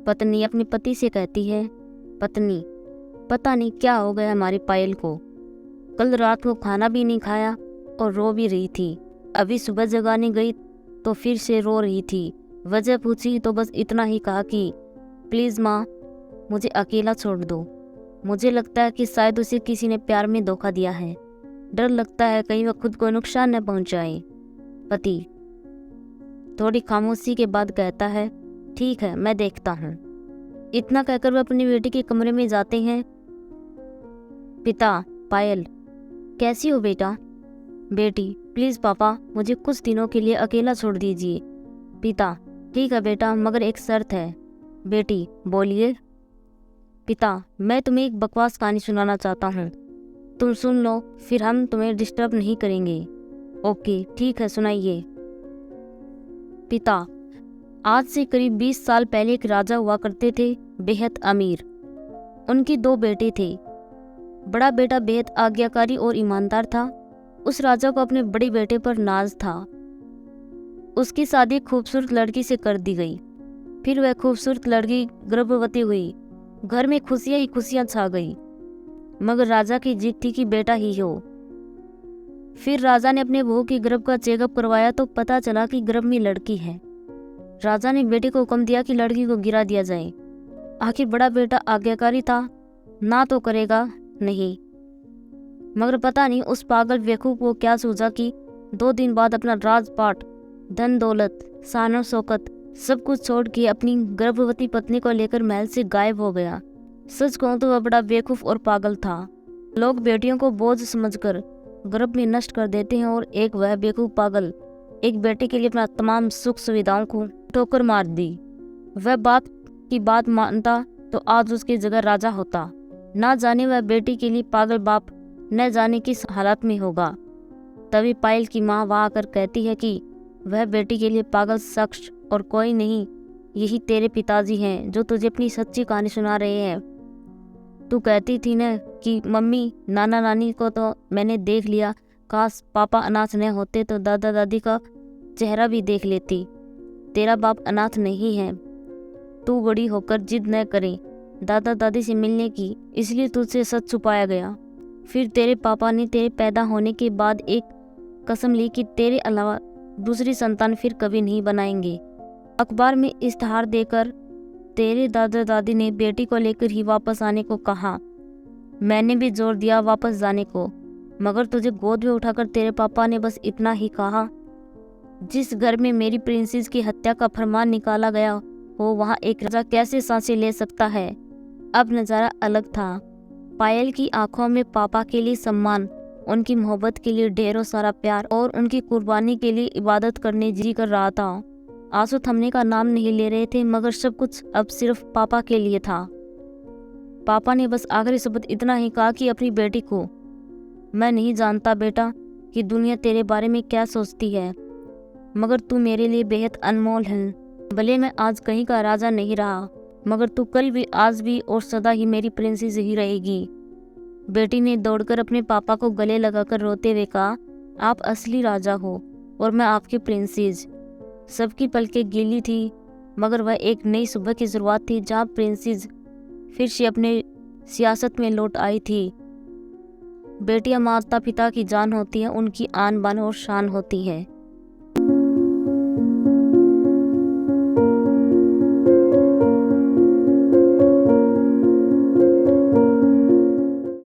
पत्नी अपने पति से कहती है, पत्नी, पता नहीं क्या हो गया हमारी पायल को। कल रात को खाना भी नहीं खाया और रो भी रही थी। अभी सुबह जगाने गई तो फिर से रो रही थी। वजह पूछी तो बस इतना ही कहा कि प्लीज़ माँ, मुझे अकेला छोड़ दो। मुझे लगता है कि शायद उसे किसी ने प्यार में धोखा दिया है। डर लगता है कहीं वह खुद को नुकसान न पहुंचाए। पति थोड़ी खामोशी के बाद कहता है, ठीक है, मैं देखता हूँ। इतना कहकर वह अपनी बेटी के कमरे में जाते हैं। पिता, पायल, कैसी हो बेटा? बेटी, प्लीज़ पापा, मुझे कुछ दिनों के लिए अकेला छोड़ दीजिए। पिता, ठीक है बेटा, मगर एक शर्त है। बेटी, बोलिए। पिता, मैं तुम्हें एक बकवास कहानी सुनाना चाहता हूँ, तुम सुन लो, फिर हम तुम्हें डिस्टर्ब नहीं करेंगे। ओके, ठीक है, सुनाइए। पिता, आज से करीब 20 साल पहले एक राजा हुआ करते थे, बेहद अमीर। उनके 2 बेटे थे। बड़ा बेटा बेहद आज्ञाकारी और ईमानदार था। उस राजा को अपने बड़े बेटे पर नाज था। उसकी शादी एक खूबसूरत लड़की से कर दी गई। फिर वह खूबसूरत लड़की गर्भवती हुई। घर में खुशियां ही खुशियां छा गई, मगर राजा की जिद थी कि बेटा ही हो। फिर राजा ने अपने बहू के गर्भ का चेकअप करवाया तो पता चला कि गर्भ में लड़की है। राजा ने बेटे को हुक्म दिया कि लड़की को गिरा दिया जाए। आखिर बड़ा बेटा आज्ञाकारी था, ना तो करेगा नहीं। मगर पता नहीं उस पागल बेवकूफ को क्या सूझा कि 2 दिन बाद अपना राजपाट, धन दौलत, शान शौकत सब कुछ छोड़ के अपनी गर्भवती पत्नी को लेकर महल से गायब हो गया। सच कहूं तो वह बड़ा बेवकूफ और पागल था। लोग बेटियों को बोझ समझकर गर्भ में नष्ट कर देते हैं और एक वह बेवकूफ पागल एक बेटे के लिए अपना तमाम सुख सुविधाओं को ठोकर मार दी। वह बाप की बात मानता तो आज उसकी जगह राजा होता। ना जाने वह बेटी के लिए पागल बाप न जाने किस हालत में होगा। तभी पायल की माँ वहाँ आकर कहती है कि वह बेटी के लिए पागल शख्स और कोई नहीं, यही तेरे पिताजी हैं जो तुझे अपनी सच्ची कहानी सुना रहे हैं। तू कहती थी न कि मम्मी, नाना नानी को तो मैंने देख लिया, काश पापा अनाथ न होते तो दादा दादी का चेहरा भी देख लेती। तेरा बाप अनाथ नहीं है। तू बड़ी होकर जिद न करे दादा दादी से मिलने की, इसलिए तुझसे सच छुपाया गया। फिर तेरे पापा ने तेरे पैदा होने के बाद एक कसम ली कि तेरे अलावा दूसरी संतान फिर कभी नहीं बनाएंगे। अखबार में इश्तहार देकर तेरे दादा दादी ने बेटी को लेकर ही वापस आने को कहा। मैंने भी जोर दिया वापस जाने को, मगर तुझे गोद में उठाकर तेरे पापा ने बस इतना ही कहा, जिस घर में मेरी प्रिंसेस की हत्या का फरमान निकाला गया हो वहाँ एक राजा कैसे सांसें ले सकता है। अब नज़ारा अलग था। पायल की आंखों में पापा के लिए सम्मान, उनकी मोहब्बत के लिए ढेरों सारा प्यार और उनकी कुर्बानी के लिए इबादत करने जी कर रहा था। आंसू थमने का नाम नहीं ले रहे थे, मगर सब कुछ अब सिर्फ पापा के लिए था। पापा ने बस आखिरी शब्द इतना ही कहा कि अपनी बेटी को, मैं नहीं जानता बेटा कि दुनिया तेरे बारे में क्या सोचती है, मगर तू मेरे लिए बेहद अनमोल है। भले मैं आज कहीं का राजा नहीं रहा, मगर तू कल भी, आज भी और सदा ही मेरी प्रिंसेस ही रहेगी। बेटी ने दौड़कर अपने पापा को गले लगाकर रोते हुए कहा, आप असली राजा हो और मैं आपकी प्रिंसेस। सबकी पलकें गीली थी, मगर वह एक नई सुबह की शुरुआत थी जहाँ प्रिंसेस फिर से अपने सियासत में लौट आई थी। बेटियां माता पिता की जान होती हैं, उनकी आन बान और शान होती है।